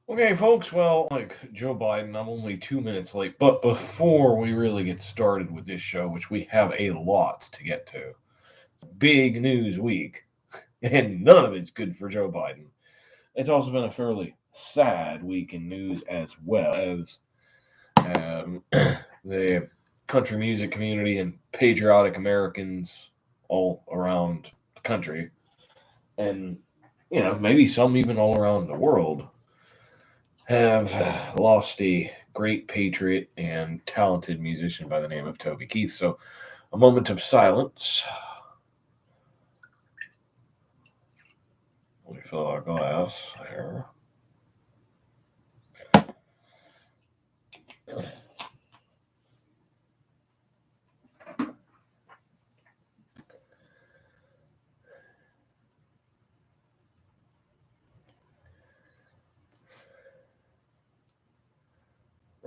Okay, folks, well, like Joe Biden, I'm only 2 minutes late. But before we really get started with this show, which we have a lot to get to, big news week, and none of it's good for Joe Biden. It's also been a fairly sad week in news as well as the country music community and patriotic Americans all around the country, and maybe some even all around the world have lost a great patriot and talented musician by the name of Toby Keith. So, a moment of silence. Let me fill our glass there.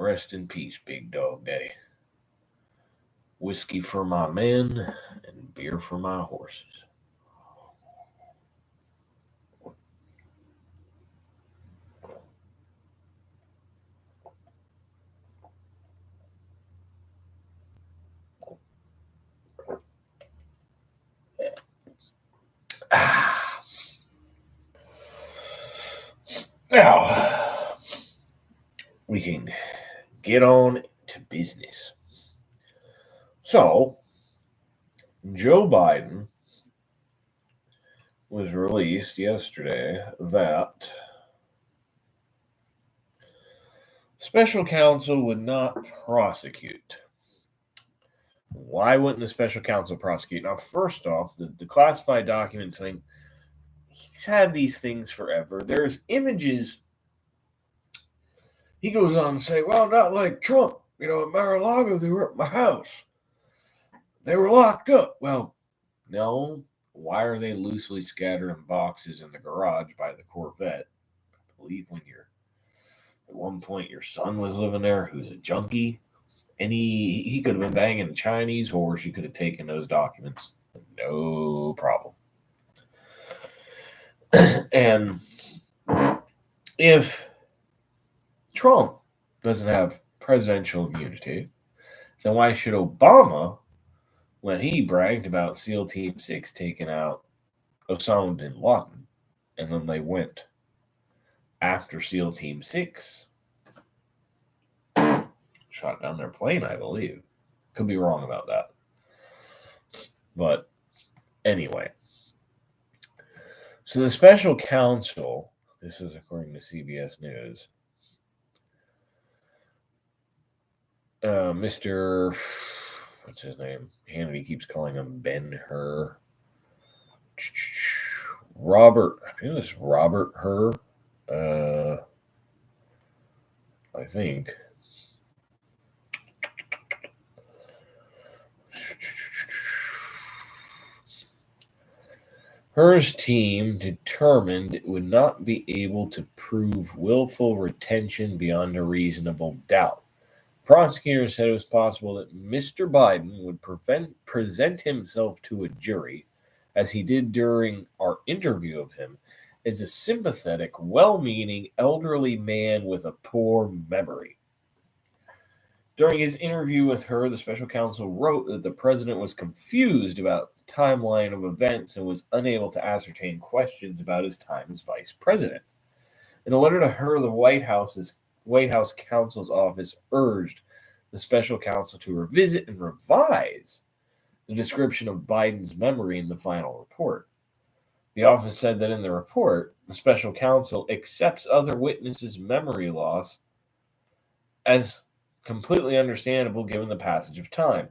Rest in peace, Big Dog Daddy. Whiskey for my men and beer for my horses. Now, we can get on to business. So, Joe Biden was released yesterday that special counsel would not prosecute. Why wouldn't the special counsel prosecute? Now, first off, the classified documents thing, he's had these things forever. There's images. He goes on to say, well, not like Trump. At Mar-a-Lago, they were at my house. They were locked up. Well, no. Why are they loosely scattered in boxes in the garage by the Corvette? I believe at one point your son was living there who's a junkie. And he could have been banging a Chinese horse. You could have taken those documents. No problem. And if Trump doesn't have presidential immunity, then why should Obama, when he bragged about SEAL Team 6 taking out Osama bin Laden, and then they went after SEAL Team 6, shot down their plane, I believe. Could be wrong about that. But anyway. So the special counsel, this is according to CBS News, Mr. What's his name? Hannity keeps calling him Ben-Hur. Robert, I think it's Robert Hur. I think. Hur's team determined it would not be able to prove willful retention beyond a reasonable doubt. Prosecutors said it was possible that Mr. Biden would present himself to a jury, as he did during our interview of him, as a sympathetic, well-meaning, elderly man with a poor memory. During his interview with her, the special counsel wrote that the president was confused about the timeline of events and was unable to ascertain questions about his time as vice president. In a letter to her, the White House counsel's office urged the special counsel to revisit and revise the description of Biden's memory in the final report. The office said that in the report, the special counsel accepts other witnesses' memory loss as completely understandable given the passage of time.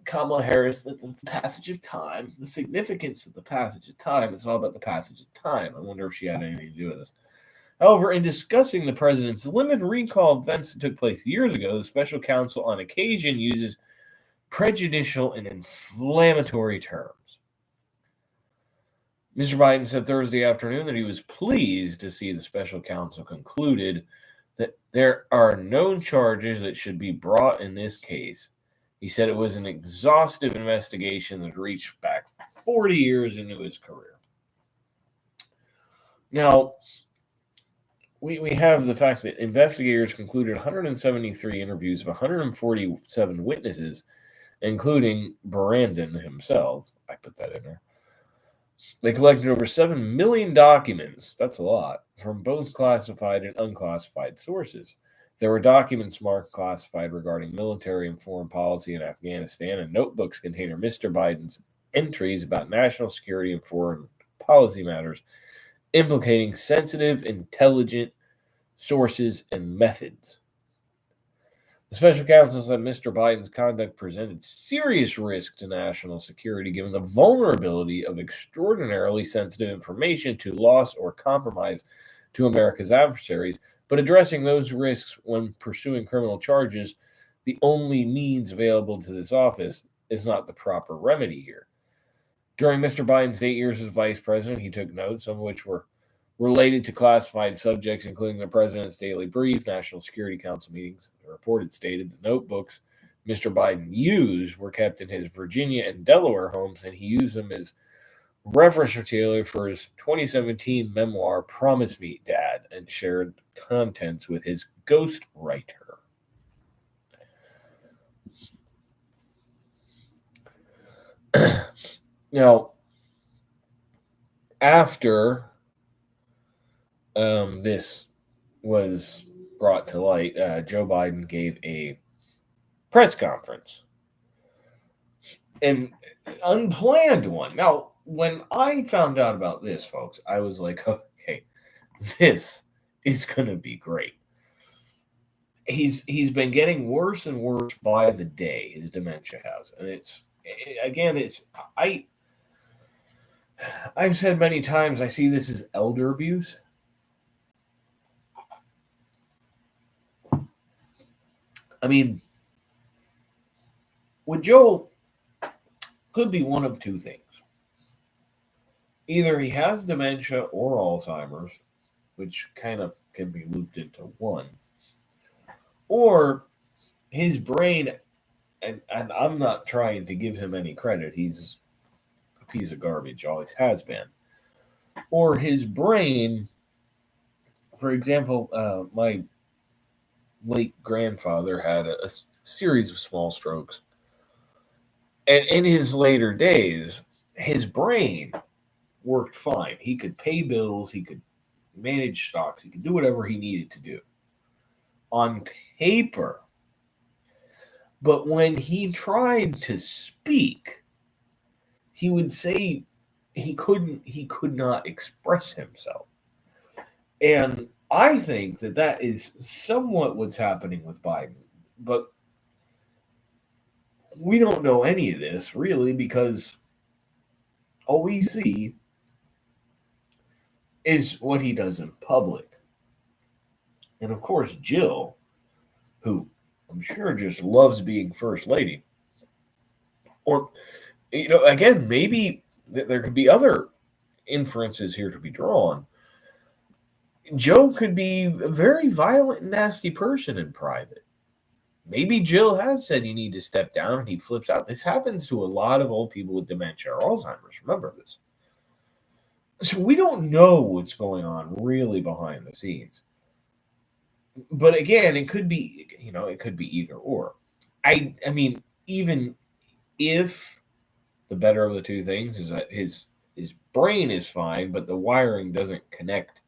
Kamala Harris, the passage of time, the significance of the passage of time, it's all about the passage of time. I wonder if she had anything to do with this. However, in discussing the president's limited recall events that took place years ago, the special counsel on occasion uses prejudicial and inflammatory terms. Mr. Biden said Thursday afternoon that he was pleased to see the special counsel concluded that there are no charges that should be brought in this case. He said it was an exhaustive investigation that reached back 40 years into his career. Now, we have the fact that investigators concluded 173 interviews of 147 witnesses, including Brandon himself. I put that in there. They collected over 7 million documents, that's a lot, from both classified and unclassified sources. There were documents marked classified regarding military and foreign policy in Afghanistan, and notebooks containing Mr. Biden's entries about national security and foreign policy matters, implicating sensitive, intelligent sources and methods. The special counsel said Mr. Biden's conduct presented serious risk to national security given the vulnerability of extraordinarily sensitive information to loss or compromise to America's adversaries, but addressing those risks when pursuing criminal charges, the only means available to this office, is not the proper remedy here. During Mr. Biden's 8 years as vice president, he took notes, some of which were related to classified subjects, including the president's daily brief, National Security Council meetings. The report had stated the notebooks Mr. Biden used were kept in his Virginia and Delaware homes, and he used them as reference material for his 2017 memoir, Promise Me, Dad, and shared contents with his ghostwriter. Now, after this was brought to light, Joe Biden gave a press conference, an unplanned one. Now, when I found out about this, folks, I was like, okay, this is going to be great. He's been getting worse and worse by the day, his dementia has. And I've said many times, I see this as elder abuse. I mean, with Joe, could be one of two things. Either he has dementia or Alzheimer's, which kind of can be looped into one, or his brain, and I'm not trying to give him any credit, he's a piece of garbage, always has been, or his brain, for example, my late grandfather had a series of small strokes. And in his later days, his brain worked fine. He could pay bills, he could manage stocks, he could do whatever he needed to do on paper. But when he tried to speak, he would say he could not express himself. And I think that is somewhat what's happening with Biden. But we don't know any of this, really, because all we see is what he does in public. And, of course, Jill, who I'm sure just loves being first lady, or, again, maybe there could be other inferences here to be drawn. Joe could be a very violent and nasty person in private. Maybe Jill has said you need to step down and he flips out. This happens to a lot of old people with dementia or Alzheimer's. Remember this. So we don't know what's going on really behind the scenes. But again, it could be, it could be either or. I mean, even if the better of the two things is that his brain is fine, but the wiring doesn't connect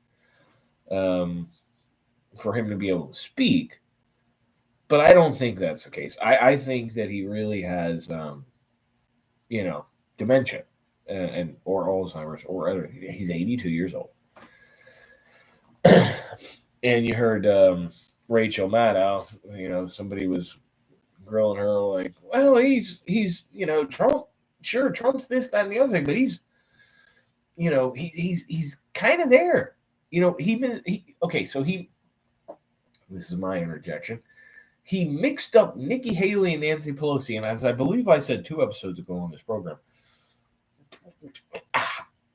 for him to be able to speak. But I don't think that's the case. I think that he really has, dementia and or Alzheimer's or other. He's 82 years old. And you heard Rachel Maddow, somebody was grilling her like, well, he's Trump. Sure, Trump's this, that, and the other thing, but he's kind of there. This is my interjection. He mixed up Nikki Haley and Nancy Pelosi, and as I believe I said 2 episodes ago on this program,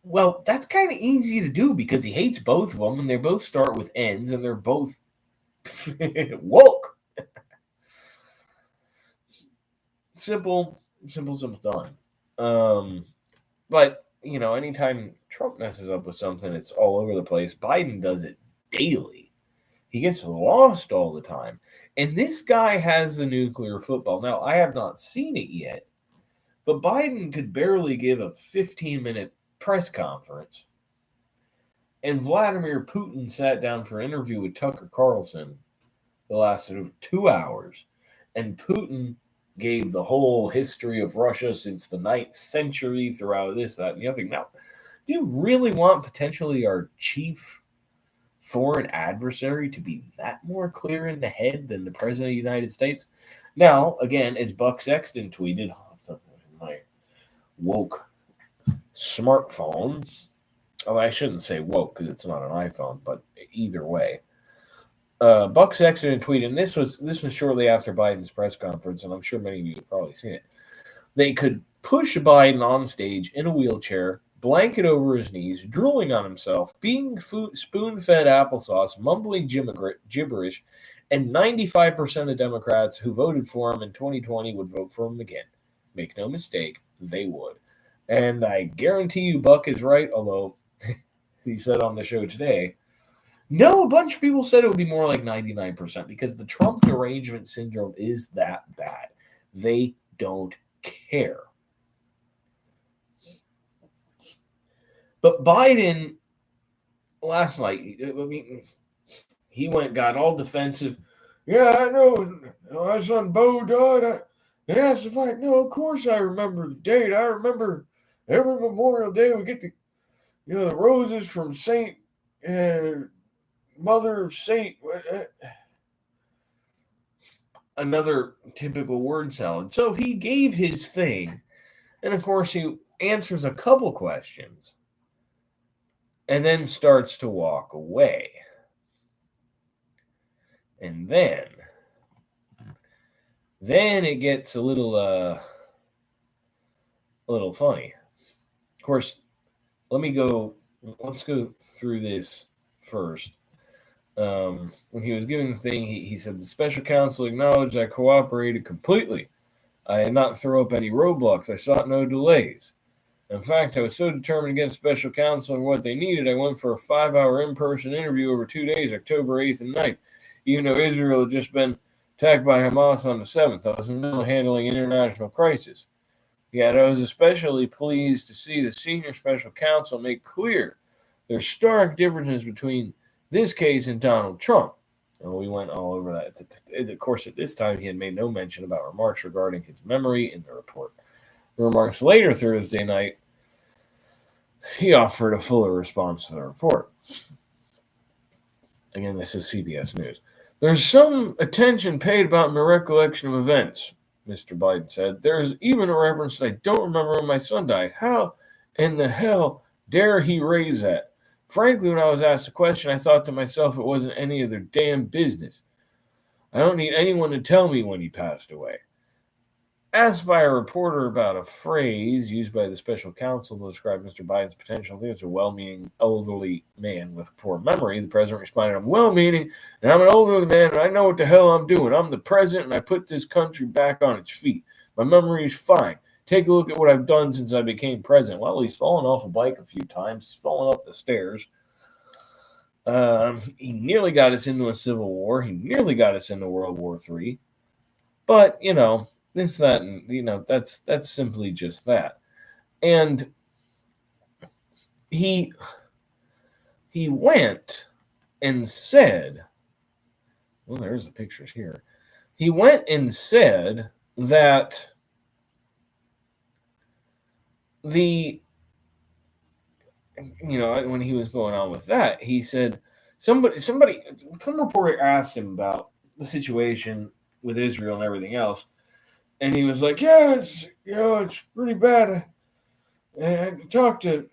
well, that's kind of easy to do because he hates both of them, and they both start with N's, and they're both woke. Simple done. But, anytime Trump messes up with something, it's all over the place. Biden does it daily. He gets lost all the time. And this guy has a nuclear football. Now, I have not seen it yet, but Biden could barely give a 15-minute press conference. And Vladimir Putin sat down for an interview with Tucker Carlson that lasted 2 hours. And Putin gave the whole history of Russia since the 9th century throughout this, that, and the other thing. Now, do you really want potentially our chief foreign adversary to be that more clear in the head than the President of the United States? Now, again, as Buck Sexton tweeted on my woke smartphone, oh, I shouldn't say woke because it's not an iPhone, but either way, Buck Sexton tweeted, and this was shortly after Biden's press conference, and I'm sure many of you have probably seen it. They could push Biden on stage in a wheelchair, blanket over his knees, drooling on himself, being spoon-fed applesauce, mumbling gibberish, and 95% of Democrats who voted for him in 2020 would vote for him again. Make no mistake, they would. And I guarantee you Buck is right, although he said on the show today, no, a bunch of people said it would be more like 99% because the Trump derangement syndrome is that bad. They don't care. But Biden, last night, I mean, he got all defensive. Yeah, I know. My son Bo died. They asked if I know. Of course, I remember the date. I remember every Memorial Day we get the roses from Saint Mother of Saint. Another typical word salad. So he gave his thing, and of course he answers a couple questions, and then starts to walk away. And then it gets a little funny. Of course, let's go through this first. When he was giving the thing, he said, the special counsel acknowledged I cooperated completely. I did not throw up any roadblocks. I sought no delays. In fact, I was so determined to get special counsel and what they needed, I went for a 5-hour in-person interview over 2 days, October 8th and 9th, even though Israel had just been attacked by Hamas on the 7th. I was in the middle of handling international crisis. Yet I was especially pleased to see the senior special counsel make clear there are stark differences between this case and Donald Trump. And we went all over that. Of course, at this time, he had made no mention about remarks regarding his memory in the report. The remarks later Thursday night, he offered a fuller response to the report. Again, this is CBS News. There's some attention paid about my recollection of events, Mr. Biden said. There's even a reference that I don't remember when my son died. How in the hell dare he raise that? Frankly, when I was asked the question, I thought to myself it wasn't any of their damn business. I don't need anyone to tell me when he passed away. Asked by a reporter about a phrase used by the special counsel to describe Mr. Biden's potential, I think it's a well-meaning elderly man with poor memory, the president responded, I'm well-meaning, and I'm an elderly man, and I know what the hell I'm doing. I'm the president, and I put this country back on its feet. My memory is fine. Take a look at what I've done since I became president. Well, he's fallen off a bike a few times. He's fallen up the stairs. He nearly got us into a civil war. He nearly got us into World War III. But, this, that, and, that's simply just that. And he went and said, well, there's the pictures here. He went and said that when he was going on with that, he said some reporter asked him about the situation with Israel and everything else, and he was like, "Yeah, it's pretty bad. I talked to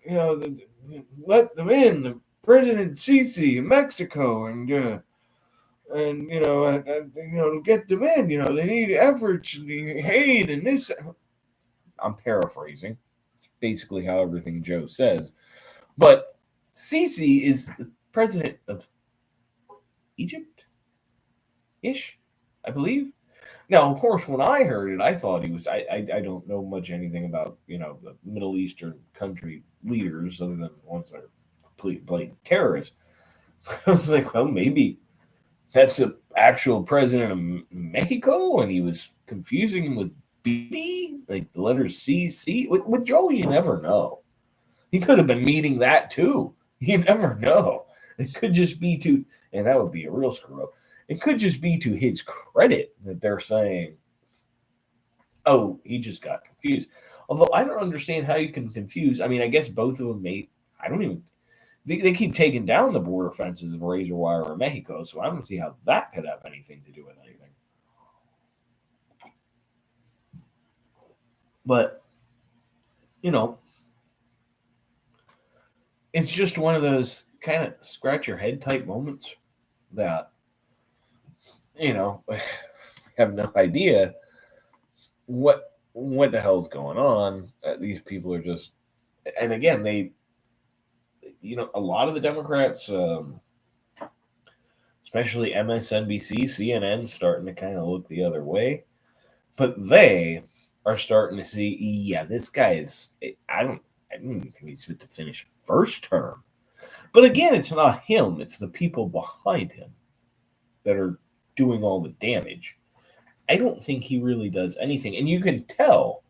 let them in, the President Sisi in Mexico, and to get them in, they need efforts and aid and this." I'm paraphrasing. Basically how everything Joe says. But Sisi is the president of Egypt-ish, I believe. Now, of course, when I heard it, I thought he was, I don't know much anything about, the Middle Eastern country leaders other than ones that are complete blatant terrorists. I was like, well, maybe that's an actual president of Mexico, and he was confusing him with B, like the letters C. With Joe, you never know. He could have been meaning that too. You never know. It could just be to, and that would be a real screw up. It could just be to his credit that they're saying, oh, he just got confused. Although I don't understand how you can confuse. I mean, I guess both of them may. I don't even. They keep taking down the border fences and razor wire in Mexico, so I don't see how that could have anything to do with anything. But, you know, it's just one of those kind of scratch your head type moments that, I have no idea what the hell's going on. These people are just, and again, a lot of the Democrats, especially MSNBC, CNN, starting to kind of look the other way, but they are starting to see, yeah, this guy is. I don't think he's fit to finish first term. But again, it's not him; it's the people behind him that are doing all the damage. I don't think he really does anything, and you can tell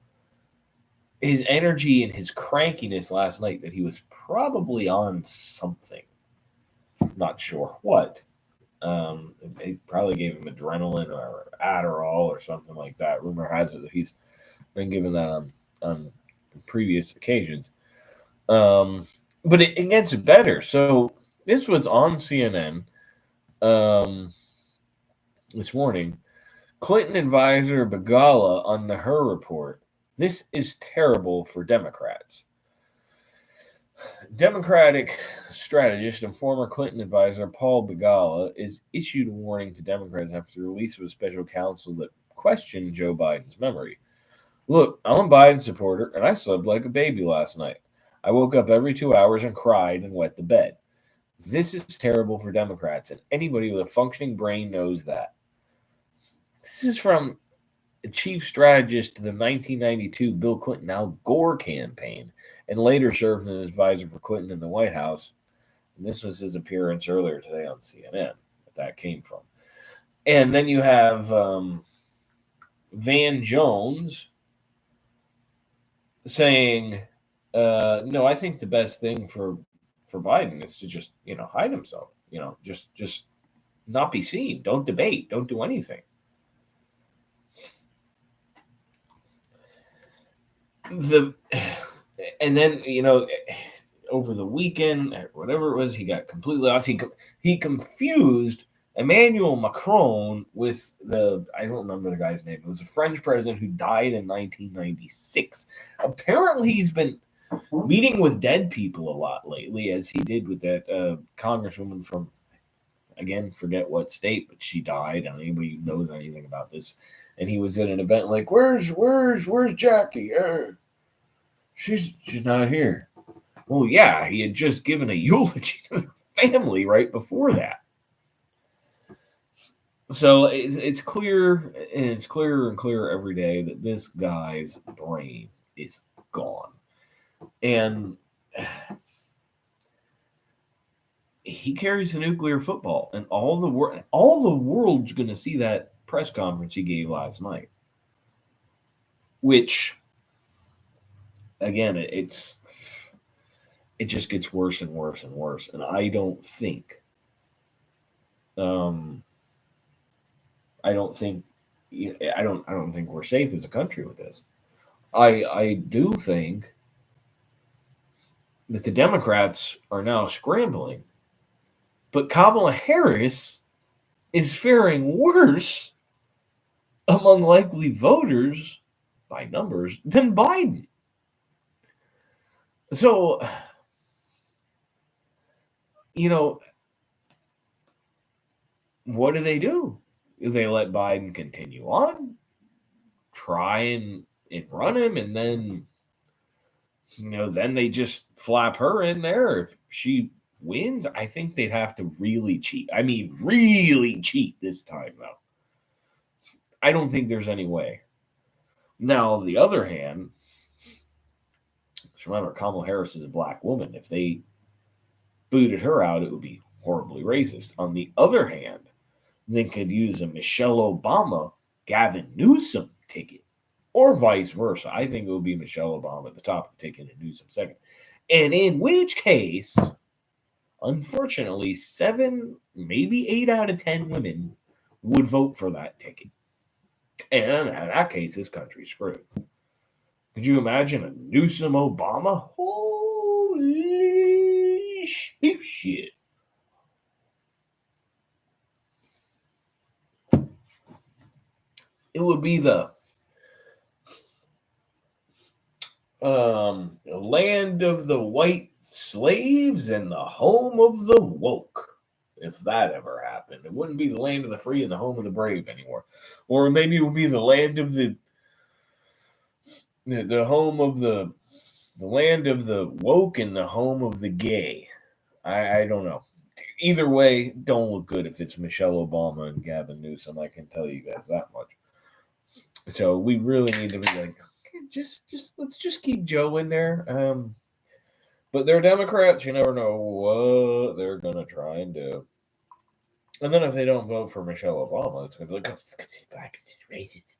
his energy and his crankiness last night that he was probably on something. Not sure what. It probably gave him adrenaline or Adderall or something like that. Rumor has it that he's been given that on previous occasions. But it gets better. So this was on CNN this morning. Clinton advisor Begala on the Her report. This is terrible for Democrats. Democratic strategist and former Clinton advisor Paul Begala is issued a warning to Democrats after the release of a special counsel that questioned Joe Biden's memory. Look, I'm a Biden supporter, and I slept like a baby last night. I woke up every 2 hours and cried and wet the bed. This is terrible for Democrats, and anybody with a functioning brain knows that. This is from a chief strategist to the 1992 Bill Clinton Al Gore campaign, and later served as an advisor for Clinton in the White House. And this was his appearance earlier today on CNN that came from. And then you have Van Jones saying, no, I think the best thing for Biden is to just, hide himself, just not be seen. Don't debate. Don't do anything. And then, over the weekend, whatever it was, he got completely lost. He confused Emmanuel Macron with I don't remember the guy's name. It was a French president who died in 1996. Apparently, he's been meeting with dead people a lot lately, as he did with that congresswoman from, again, forget what state, but she died. And anybody who knows anything about this, and he was at an event like, where's Jackie? She's not here. Well, yeah, he had just given a eulogy to their family right before that. So it's clear, and it's clearer and clearer every day that this guy's brain is gone. And he carries the nuclear football, and all the world's going to see that press conference he gave last night. Which, again, it just gets worse and worse and worse. And I don't think, I don't think we're safe as a country with this. I do think that the Democrats are now scrambling, but Kamala Harris is faring worse among likely voters by numbers than Biden. So, what do? They let Biden continue on, try and run him, and then, then they just flap her in there. If she wins, I think they'd have to really cheat. I mean, really cheat this time, though. I don't think there's any way. Now, on the other hand, remember, Kamala Harris is a black woman. If they booted her out, it would be horribly racist. On the other hand, then could use a Michelle Obama, Gavin Newsom ticket, or vice versa. I think it would be Michelle Obama at the top of the ticket and Newsom second. And in which case, unfortunately, 7, maybe 8 out of 10 women would vote for that ticket. And in that case, this country's screwed. Could you imagine a Newsom Obama? Holy shit. It would be the land of the white slaves and the home of the woke. If that ever happened, it wouldn't be the land of the free and the home of the brave anymore. Or maybe it would be the land of the home of the land of the woke and the home of the gay. I don't know. Either way, don't look good if it's Michelle Obama and Gavin Newsom. I can tell you guys that much. So we really need to be like, let's just keep Joe in there. But they're Democrats. You never know what they're gonna try and do. And then if they don't vote for Michelle Obama, it's gonna be like, oh, it's black, it's racist.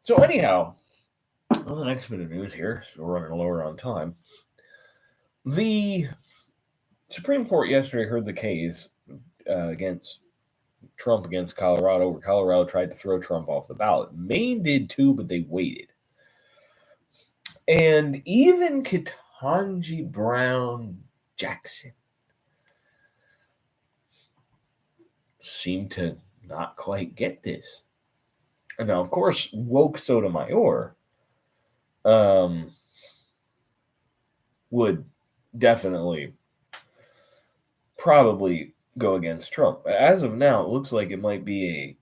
So anyhow, on the next bit of news here, so we're running lower on time. The Supreme Court yesterday heard the case against Trump against Colorado, where Colorado tried to throw Trump off the ballot. Maine did too, but they waited. And even Ketanji Brown Jackson seemed to not quite get this. And now, of course, woke Sotomayor would definitely probably go against Trump. As of now, it looks like it might be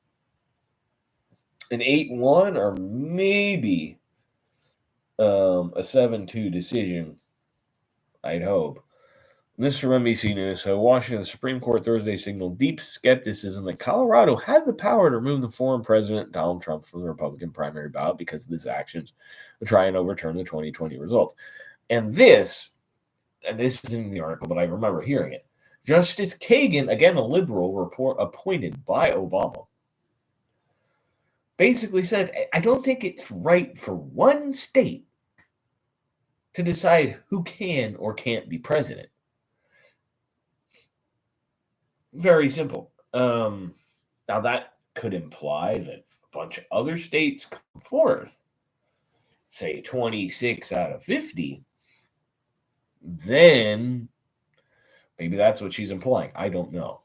an 8-1 or maybe a 7-2 decision, I'd hope. This is from NBC News. So, Washington Supreme Court Thursday signaled deep skepticism that Colorado had the power to remove the former president, Donald Trump, from the Republican primary ballot because of his actions to try and overturn the 2020 results. And this is in the article, but I remember hearing it. Justice Kagan, again a liberal, appointed by Obama, basically said, I don't think it's right for one state to decide who can or can't be president. Very simple. Now, that could imply that a bunch of other states come forth, say 26 out of 50, then maybe that's what she's implying. I don't know.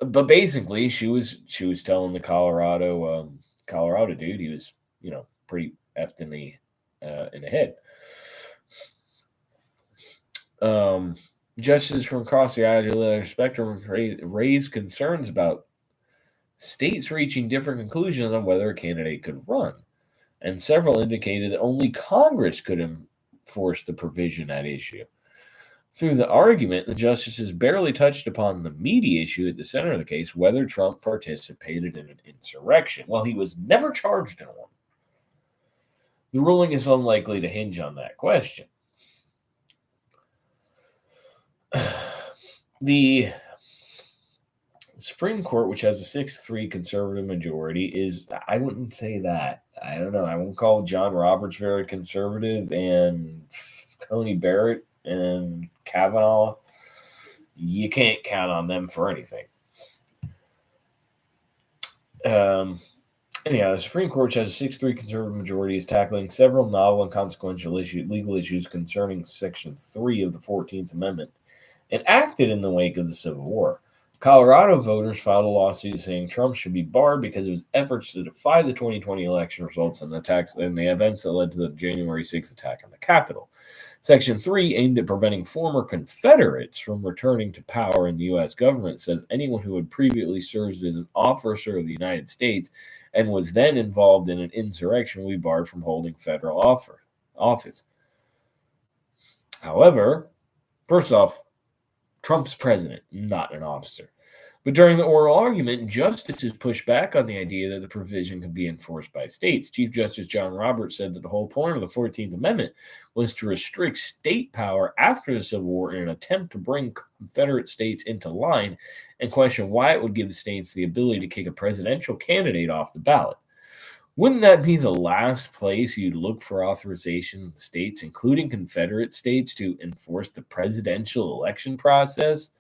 But basically, she was telling the Colorado dude he was, pretty effed in the head. Justices from across the ideological spectrum raised concerns about states reaching different conclusions on whether a candidate could run, and several indicated that only Congress could enforce the provision at issue. Through the argument, the justices barely touched upon the meaty issue at the center of the case, whether Trump participated in an insurrection. Well, he was never charged in one. The ruling is unlikely to hinge on that question. The Supreme Court, which has a 6-3 conservative majority, is, I wouldn't say that. I don't know. I won't call John Roberts very conservative, and Coney Barrett and Kavanaugh, you can't count on them for anything. Anyhow, the Supreme Court, which has a 6-3 conservative majority, is tackling several novel and consequential legal issues concerning Section 3 of the 14th Amendment, and acted in the wake of the Civil War. Colorado voters filed a lawsuit saying Trump should be barred because of his efforts to defy the 2020 election results and the events that led to the January 6th attack on the Capitol. Section 3, aimed at preventing former Confederates from returning to power in the U.S. government, says anyone who had previously served as an officer of the United States and was then involved in an insurrection will be barred from holding federal office. However, first off, Trump's president, not an officer. But during the oral argument, justices pushed back on the idea that the provision could be enforced by states. Chief Justice John Roberts said that the whole point of the 14th Amendment was to restrict state power after the Civil War in an attempt to bring Confederate states into line, and questioned why it would give states the ability to kick a presidential candidate off the ballot. Wouldn't that be the last place you'd look for authorization in states, including Confederate states, to enforce the presidential election process?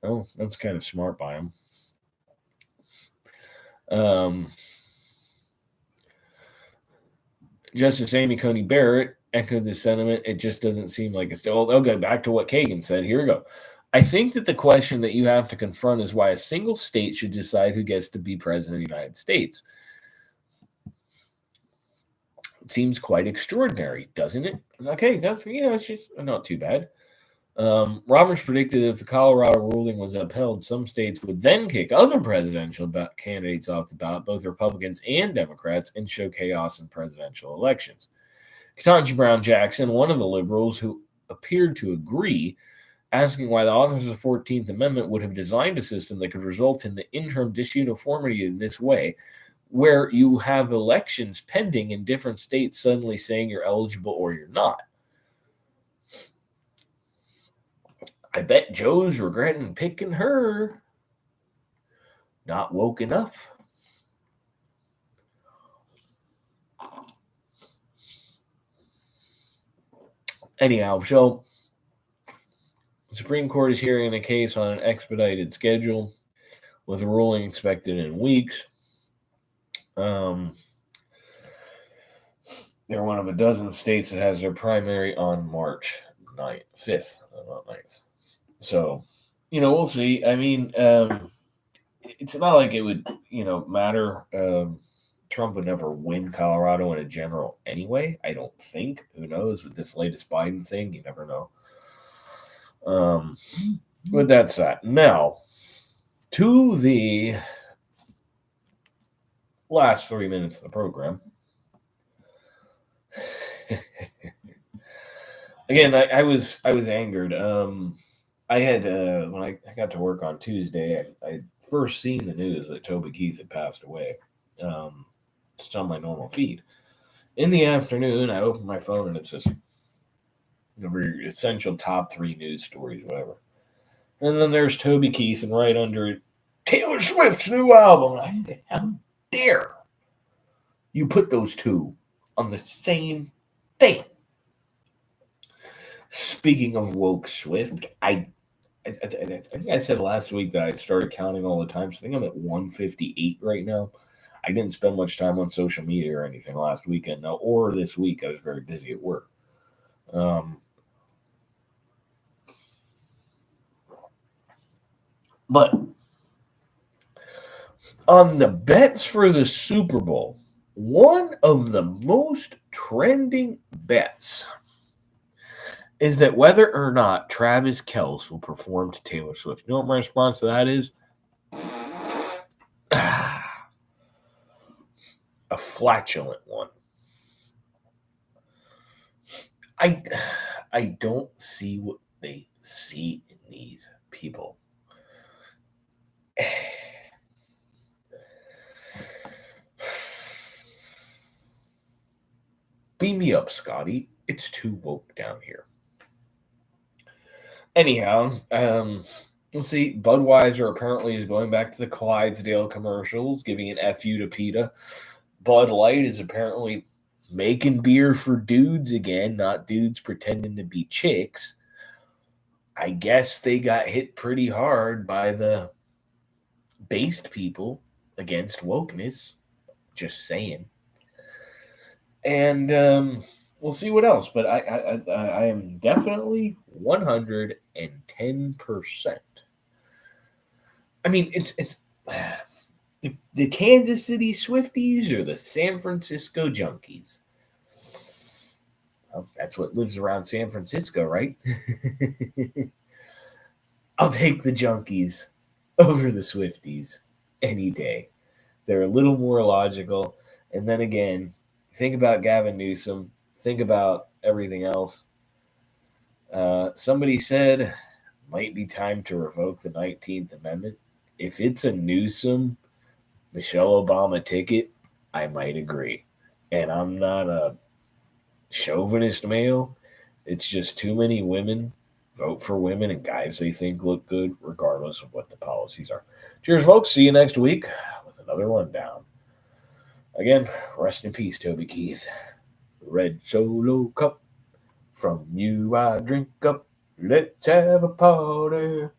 Oh, that's kind of smart by him. Justice Amy Coney Barrett echoed the sentiment. It just doesn't seem like it's still. They'll go back to what Kagan said. Here we go. I think that the question that you have to confront is why a single state should decide who gets to be president of the United States. It seems quite extraordinary, doesn't it? Okay, that's it's just not too bad. Roberts predicted that if the Colorado ruling was upheld, some states would then kick other presidential candidates off the ballot, both Republicans and Democrats, and show chaos in presidential elections. Ketanji Brown Jackson, one of the liberals who appeared to agree, asking why the authors of the 14th Amendment would have designed a system that could result in the interim disuniformity in this way, where you have elections pending in different states suddenly saying you're eligible or you're not. I bet Joe's regretting picking her. Not woke enough. Anyhow, so the Supreme Court is hearing a case on an expedited schedule with a ruling expected in weeks. They're one of a dozen states that has their primary on March 5th, not 9th. So, we'll see. I mean, it's not like it would, matter. Trump would never win Colorado in a general anyway, I don't think. Who knows? With this latest Biden thing, you never know. But that's that. Now, to the last 3 minutes of the program. Again, I was angered. I had when I got to work on Tuesday, I first seen the news that Toby Keith had passed away. It's on my normal feed. In the afternoon, I opened my phone and it says, your essential top 3 news stories, whatever. And then there's Toby Keith, and right under it, Taylor Swift's new album. And I said, how dare you put those two on the same thing? Speaking of woke Swift, I think I said last week that I'd started counting all the time. So I think I'm at 158 right now. I didn't spend much time on social media or anything last weekend, or this week. I was very busy at work. But on the bets for the Super Bowl, one of the most trending bets is that whether or not Travis Kelce will perform to Taylor Swift. You know what my response to that is? A flatulent one. I don't see what they see in these people. Beam me up, Scotty. It's too woke down here. Anyhow, we'll see. Budweiser apparently is going back to the Clydesdale commercials, giving an F you to PETA. Bud Light is apparently making beer for dudes again, not dudes pretending to be chicks. I guess they got hit pretty hard by the based people against wokeness. Just saying. And we'll see what else. But I am definitely 110%. I mean, it's the Kansas City Swifties or the San Francisco Junkies. Well, that's what lives around San Francisco, right? I'll take the Junkies over the Swifties any day. They're a little more logical. And then again, think about Gavin Newsom. Think about everything else. Somebody said, might be time to revoke the 19th Amendment. if it's a Newsom, Michelle Obama ticket, I might agree. And I'm not a chauvinist male. It's just too many women vote for women and guys they think look good, regardless of what the policies are. Cheers, folks. See you next week with another rundown. Again, rest in peace, Toby Keith. Red Solo cup, from you I drink up. Let's have a party.